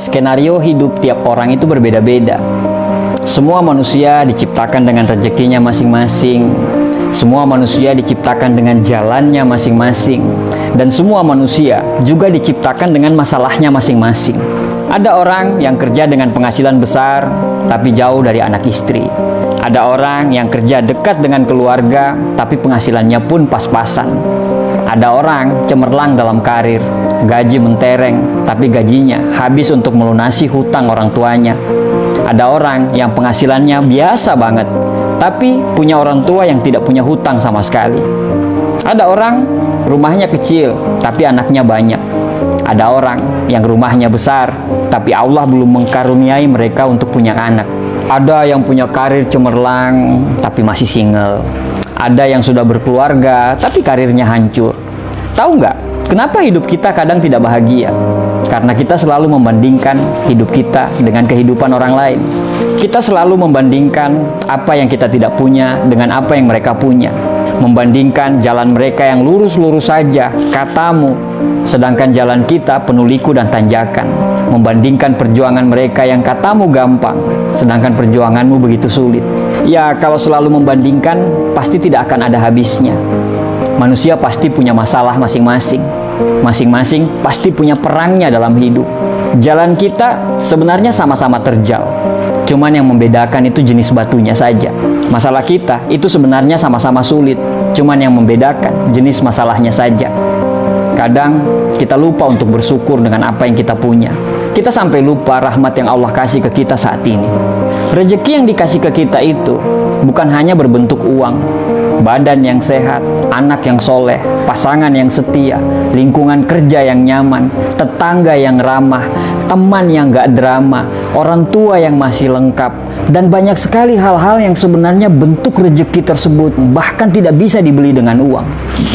Skenario hidup tiap orang itu berbeda-beda. Semua manusia diciptakan dengan rezekinya masing-masing. Semua manusia diciptakan dengan jalannya masing-masing. Dan semua manusia juga diciptakan dengan masalahnya masing-masing. Ada orang yang kerja dengan penghasilan besar, tapi jauh dari anak istri. Ada orang yang kerja dekat dengan keluarga, tapi penghasilannya pun pas-pasan. Ada orang cemerlang dalam karir, gaji mentereng, tapi gajinya habis untuk melunasi hutang orang tuanya. Ada orang yang penghasilannya biasa banget, tapi punya orang tua yang tidak punya hutang sama sekali. Ada orang rumahnya kecil, tapi anaknya banyak. Ada orang yang rumahnya besar, tapi Allah belum mengkaruniai mereka untuk punya anak. Ada yang punya karir cemerlang, tapi masih single. Ada yang sudah berkeluarga, tapi karirnya hancur. Tahu nggak, kenapa hidup kita kadang tidak bahagia? Karena kita selalu membandingkan hidup kita dengan kehidupan orang lain. Kita selalu membandingkan apa yang kita tidak punya dengan apa yang mereka punya. Membandingkan jalan mereka yang lurus-lurus saja, katamu, sedangkan jalan kita penuh liku dan tanjakan. Membandingkan perjuangan mereka yang katamu gampang, sedangkan perjuanganmu begitu sulit. Ya, kalau selalu membandingkan, pasti tidak akan ada habisnya. Manusia pasti punya masalah masing-masing. Masing-masing pasti punya perangnya dalam hidup. Jalan kita sebenarnya sama-sama terjal. Cuman yang membedakan itu jenis batunya saja. Masalah kita itu sebenarnya sama-sama sulit. Cuman yang membedakan jenis masalahnya saja. Kadang kita lupa untuk bersyukur dengan apa yang kita punya. Kita sampai lupa rahmat yang Allah kasih ke kita saat ini. Rezeki yang dikasih ke kita itu bukan hanya berbentuk uang, badan yang sehat, anak yang soleh, pasangan yang setia, lingkungan kerja yang nyaman, tetangga yang ramah, teman yang gak drama, orang tua yang masih lengkap, dan banyak sekali hal-hal yang sebenarnya bentuk rezeki tersebut bahkan tidak bisa dibeli dengan uang.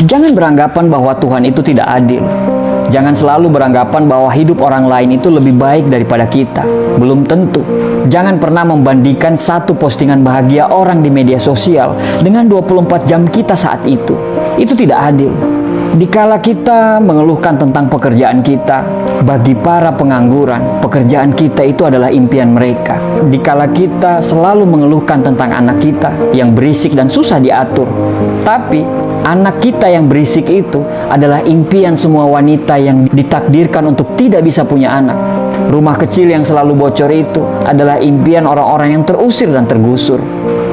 Jangan beranggapan bahwa Tuhan itu tidak adil. Jangan selalu beranggapan bahwa hidup orang lain itu lebih baik daripada kita. Belum tentu. Jangan pernah membandingkan satu postingan bahagia orang di media sosial dengan 24 jam kita saat itu. Itu tidak adil. Dikala kita mengeluhkan tentang pekerjaan kita, bagi para pengangguran, pekerjaan kita itu adalah impian mereka. Dikala kita selalu mengeluhkan tentang anak kita yang berisik dan susah diatur, tapi anak kita yang berisik itu adalah impian semua wanita yang ditakdirkan untuk tidak bisa punya anak. Rumah kecil yang selalu bocor itu adalah impian orang-orang yang terusir dan tergusur.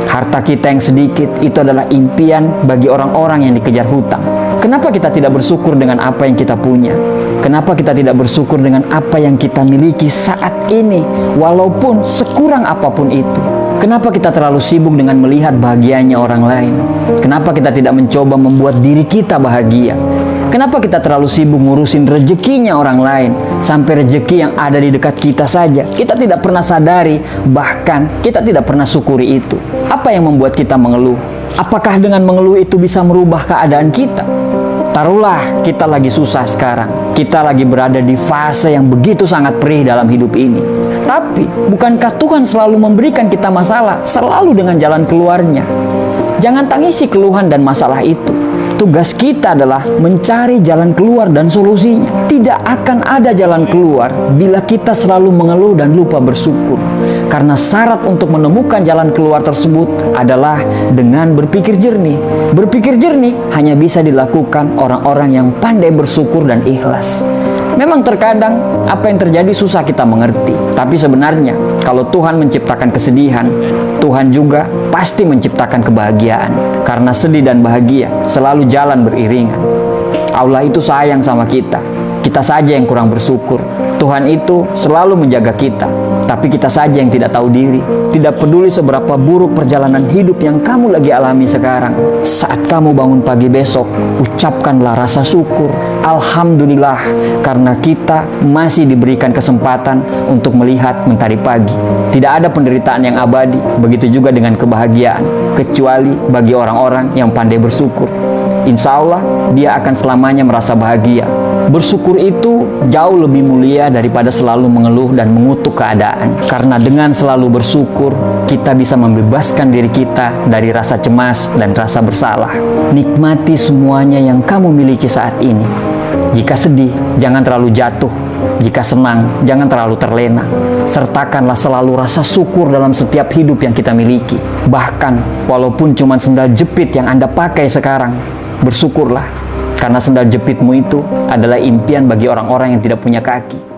Harta kita yang sedikit itu adalah impian bagi orang-orang yang dikejar hutang. Kenapa kita tidak bersyukur dengan apa yang kita punya? Kenapa kita tidak bersyukur dengan apa yang kita miliki saat ini, walaupun sekurang apapun itu? Kenapa kita terlalu sibuk dengan melihat bahagianya orang lain? Kenapa kita tidak mencoba membuat diri kita bahagia? Kenapa kita terlalu sibuk ngurusin rezekinya orang lain? Sampai rezeki yang ada di dekat kita saja kita tidak pernah sadari, bahkan kita tidak pernah syukuri itu. Apa yang membuat kita mengeluh? Apakah dengan mengeluh itu bisa merubah keadaan kita? Taruhlah kita lagi susah sekarang. Kita lagi berada di fase yang begitu sangat perih dalam hidup ini. Tapi, bukankah Tuhan selalu memberikan kita masalah, selalu dengan jalan keluarnya? Jangan tangisi keluhan dan masalah itu. Tugas kita adalah mencari jalan keluar dan solusinya. Tidak akan ada jalan keluar bila kita selalu mengeluh dan lupa bersyukur. Karena syarat untuk menemukan jalan keluar tersebut adalah dengan berpikir jernih. Berpikir jernih hanya bisa dilakukan orang-orang yang pandai bersyukur dan ikhlas. Memang terkadang apa yang terjadi susah kita mengerti. Tapi sebenarnya kalau Tuhan menciptakan kesedihan, Tuhan juga pasti menciptakan kebahagiaan. Karena sedih dan bahagia selalu jalan beriringan. Allah itu sayang sama kita. Kita saja yang kurang bersyukur. Tuhan itu selalu menjaga kita, tapi kita saja yang tidak tahu diri. Tidak peduli seberapa buruk perjalanan hidup yang kamu lagi alami sekarang. Saat kamu bangun pagi besok, ucapkanlah rasa syukur. Alhamdulillah, karena kita masih diberikan kesempatan untuk melihat mentari pagi. Tidak ada penderitaan yang abadi, begitu juga dengan kebahagiaan, kecuali bagi orang-orang yang pandai bersyukur. Insya Allah, dia akan selamanya merasa bahagia. Bersyukur itu jauh lebih mulia daripada selalu mengeluh dan mengutuk keadaan. Karena dengan selalu bersyukur, kita bisa membebaskan diri kita dari rasa cemas dan rasa bersalah. Nikmati semuanya yang kamu miliki saat ini. Jika sedih, jangan terlalu jatuh. Jika senang, jangan terlalu terlena. Sertakanlah selalu rasa syukur dalam setiap hidup yang kita miliki. Bahkan, walaupun cuma sendal jepit yang Anda pakai sekarang, bersyukurlah. Karena sendal jepitmu itu adalah impian bagi orang-orang yang tidak punya kaki.